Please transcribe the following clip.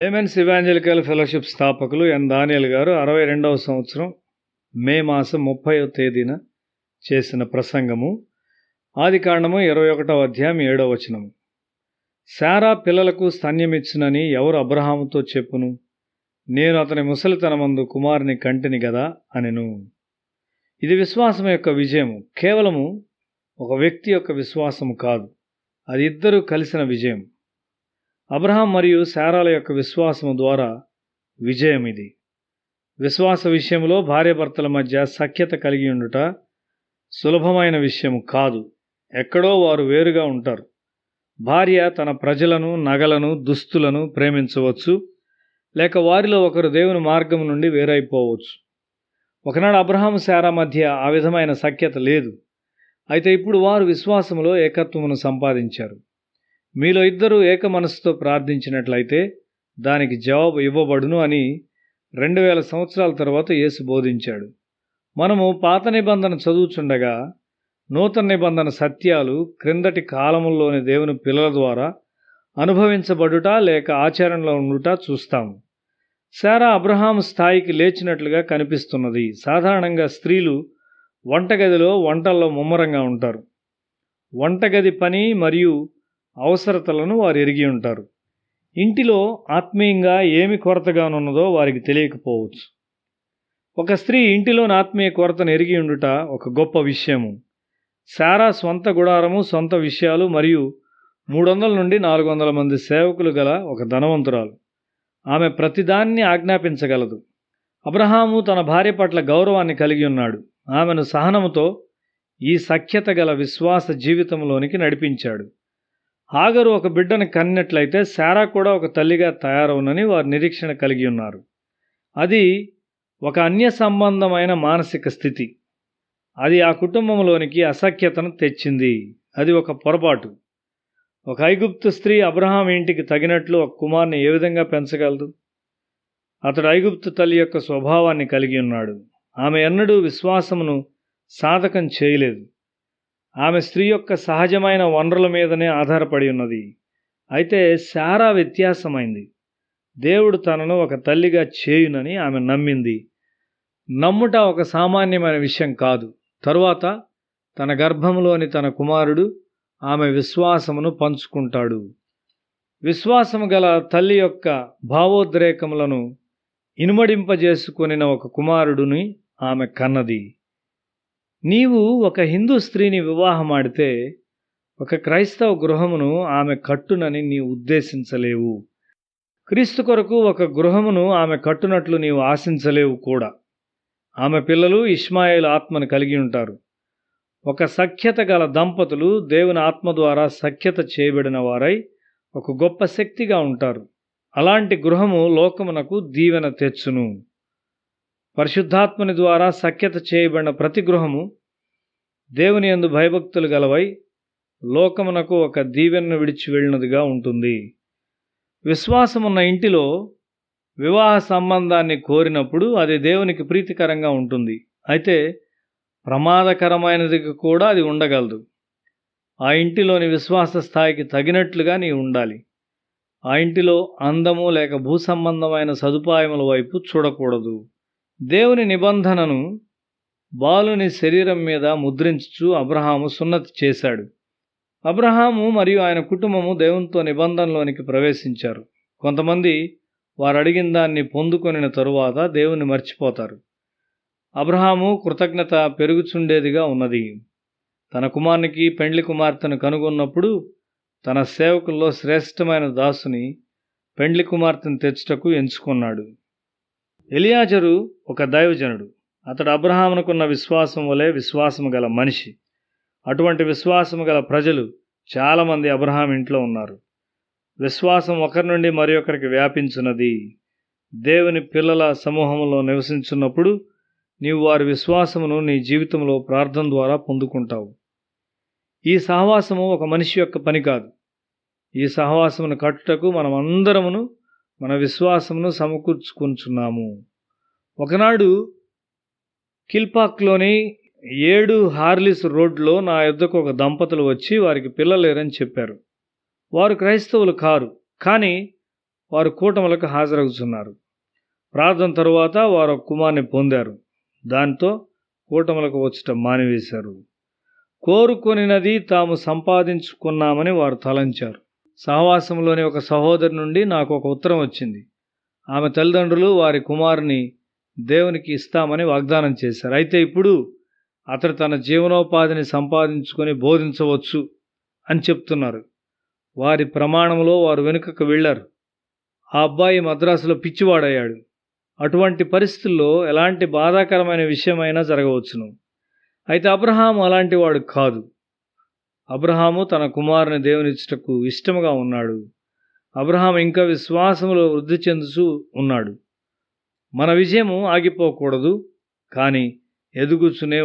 ఏమెన్స్ evangelical fellowship స్థాపకులు ఎన్ దానియేల్ గారు 62వ సంవత్సరం మే మాసం 30వ తేదీన చేసిన ప్రసంగము. ఆదికాండము 21వ అధ్యాయం 7వ వచనము. శారా పిల్లలకు స్తన్యమిచ్చునని ఎవరు అబ్రహాముతో చెప్పును? నేను అతని ముసలితనమందు కుమారుని కంటిని గదా అనెను. ఇది విశ్వాసం యొక్క విజయము. కేవలము ఒక వ్యక్తి యొక్క విశ్వాసము కాదు, అది ఇద్దరూ కలిసిన విజయం. అబ్రహాం మరియు శారాల యొక్క విశ్వాసము ద్వారా విజయం ఇది. విశ్వాస విషయంలో భార్యాభర్తల మధ్య సఖ్యత కలిగి ఉండుట సులభమైన విషయం కాదు. ఎక్కడో వారు వేరుగా ఉంటారు. భార్య తన ప్రజలను, నగలను, దుస్తులను ప్రేమించవచ్చు, లేక వారిలో ఒకరు దేవుని మార్గం నుండి వేరైపోవచ్చు. ఒకనాడు అబ్రహాము శారా మధ్య ఆ విధమైన సఖ్యత లేదు. అయితే ఇప్పుడు వారు విశ్వాసములో ఏకత్వమును సంపాదించారు. మీలో ఇద్దరు ఏక మనసుతో ప్రార్థించినట్లయితే దానికి జవాబు ఇవ్వబడును అని 2000 సంవత్సరాల తర్వాత యేసు బోధించాడు. మనము పాత నిబంధన చదువుచుండగా నూతన నిబంధన సత్యాలు క్రిందటి కాలముల్లోని దేవుని పిల్లల ద్వారా అనుభవించబడుట లేక ఆచరణలో ఉండుట చూస్తాము. శారా అబ్రహాము స్థాయికి లేచినట్లుగా కనిపిస్తున్నది. సాధారణంగా స్త్రీలు వంటగదిలో వంటల్లో ముమ్మరంగా ఉంటారు. వంటగది పని మరియు అవసరతలను వారు ఎరిగి ఉంటారు. ఇంటిలో ఆత్మీయంగా ఏమి కొరతగానున్నదో వారికి తెలియకపోవచ్చు. ఒక స్త్రీ ఇంటిలోని ఆత్మీయ కొరతను ఎరిగి ఉండుట ఒక గొప్ప విషయము. శారా స్వంత గుడారము, సొంత విషయాలు మరియు 300 నుండి 400 మంది సేవకులు గల ఒక ధనవంతురాలు. ఆమె ప్రతిదాన్ని ఆజ్ఞాపించగలదు. అబ్రహాము తన భార్య పట్ల గౌరవాన్ని కలిగి ఉన్నాడు. ఆమెను సహనముతో ఈ సఖ్యత గల విశ్వాస జీవితంలోనికి నడిపించాడు. హాగరు ఒక బిడ్డను కన్నట్లయితే శారా కూడా ఒక తల్లిగా తయారవునని వారు నిరీక్షణ కలిగి ఉన్నారు. అది ఒక అన్య సంబంధమైన మానసిక స్థితి. అది ఆ కుటుంబంలోనికి అసఖ్యతను తెచ్చింది. అది ఒక పొరపాటు. ఒక ఐగుప్తు స్త్రీ అబ్రహాం ఇంటికి తగినట్లు ఒక కుమారుని ఏ విధంగా పెంచగలదు? అతడు ఐగుప్తు తల్లి యొక్క స్వభావాన్ని కలిగి ఉన్నాడు. ఆమె ఎన్నడూ విశ్వాసమును సాధకం చేయలేదు. ఆమె స్త్రీ యొక్క సహజమైన వనరుల మీదనే ఆధారపడి ఉన్నది. అయితే శారా వ్యత్యాసమైంది. దేవుడు తనను ఒక తల్లిగా చేయునని ఆమె నమ్మింది. నమ్ముట ఒక సామాన్యమైన విషయం కాదు. తరువాత తన గర్భంలోని తన కుమారుడు ఆమె విశ్వాసమును పంచుకుంటాడు. విశ్వాసము గల తల్లి యొక్క భావోద్రేకములను ఇనుమడింపజేసుకొనిన ఒక కుమారుడుని ఆమె కన్నది. నీవు ఒక హిందూ స్త్రీని వివాహమాడితే ఒక క్రైస్తవ గృహమును ఆమె కట్టునని నీవు ఉద్దేశించలేవు. క్రీస్తు కొరకు ఒక గృహమును ఆమె కట్టునట్లు నీవు ఆశించలేవు కూడా. ఆమె పిల్లలు ఇష్మాయేలు ఆత్మను కలిగి ఉంటారు. ఒక సఖ్యత గల దంపతులు దేవుని ఆత్మ ద్వారా సఖ్యత చేయబడిన వారై ఒక గొప్ప శక్తిగా ఉంటారు. అలాంటి గృహము లోకమునకు దీవెన తెచ్చును. పరిశుద్ధాత్మని ద్వారా సఖ్యత చేయబడిన ప్రతి గృహము దేవుని యందు భయభక్తులు గలవై లోకమునకు ఒక దీవెనను విడిచి వెళ్ళినదిగా ఉంటుంది. విశ్వాసమున్న ఇంటిలో వివాహ సంబంధాన్ని కోరినప్పుడు అది దేవునికి ప్రీతికరంగా ఉంటుంది. అయితే ప్రమాదకరమైనది కూడా అది ఉండగలదు. ఆ ఇంటిలోని విశ్వాస స్థాయికి తగినట్లుగా నీ ఉండాలి. ఆ ఇంటిలో అందము లేక భూసంబంధమైన సదుపాయముల వైపు చూడకూడదు. దేవుని నిబంధనను బాలుని శరీరం మీద ముద్రించుచు అబ్రహాము సున్నతి చేశాడు. అబ్రహాము మరియు ఆయన కుటుంబము దేవునితో నిబంధనలోనికి ప్రవేశించారు. కొంతమంది వారు అడిగిన దాన్ని పొందుకొనిన తరువాత దేవుని మర్చిపోతారు. అబ్రహాము కృతజ్ఞత పెరుగుచుండేదిగా ఉన్నది. తన కుమారునికి పెండ్లి కుమార్తెను కనుగొన్నప్పుడు తన సేవకుల్లో శ్రేష్టమైన దాసుని పెండ్లి కుమార్తెను తెచ్చుటకు ఎంచుకున్నాడు. ఎలియాజరు ఒక దైవజనుడు. అతడు అబ్రహామునకున్న విశ్వాసం వలె విశ్వాసము గల మనిషి. అటువంటి విశ్వాసము గల ప్రజలు చాలామంది అబ్రహాం ఇంట్లో ఉన్నారు. విశ్వాసం ఒకరి నుండి మరి ఒకరికి వ్యాపించున్నది. దేవుని పిల్లల సమూహంలో నివసించున్నప్పుడు నీవు వారి విశ్వాసమును నీ జీవితంలో ప్రార్థన ద్వారా పొందుకుంటావు. ఈ సహవాసము ఒక మనిషి యొక్క పని కాదు. ఈ సహవాసమును కట్టుటకు మనం అందరమును మన విశ్వాసమును సమకూర్చుకుంటున్నాము. ఒకనాడు కిల్పాక్లోని 7 హార్లిస్ రోడ్లో నా యొద్దకు ఒక దంపతులు వచ్చి వారికి పిల్లలేరని చెప్పారు. వారు క్రైస్తవులు కారు, కానీ వారు కూటములకు హాజరవుతున్నారు. ప్రార్థన తరువాత వారు ఒక కుమారుని పొందారు. దాంతో కూటములకు వచ్చటం మానివేశారు. కోరుకొనినది తాము సంపాదించుకున్నామని వారు తలంచారు. సహవాసంలోని ఒక సహోదరు నుండి నాకు ఒక ఉత్తరం వచ్చింది. ఆమె తల్లిదండ్రులు వారి కుమారుని దేవునికి ఇస్తామని వాగ్దానం చేశారు. అయితే ఇప్పుడు అతడు తన జీవనోపాధిని సంపాదించుకొని బోధించవచ్చు అని చెప్తున్నారు. వారి ప్రమాణంలో వారు వెనుకకు వెళ్ళారు. ఆ అబ్బాయి మద్రాసులో పిచ్చివాడయ్యాడు. అటువంటి పరిస్థితుల్లో ఎలాంటి బాధాకరమైన విషయమైనా జరగవచ్చును. అయితే అబ్రహాము అలాంటి వాడు కాదు. అబ్రహాము తన కుమారుని దేవునిచ్చుటకు ఇష్టముగా ఉన్నాడు. అబ్రహాము ఇంకా విశ్వాసములో వృద్ధి చెందుతూ ఉన్నాడు. మన విజయము ఆగిపోకూడదు, కానీ ఎదుగుతూనే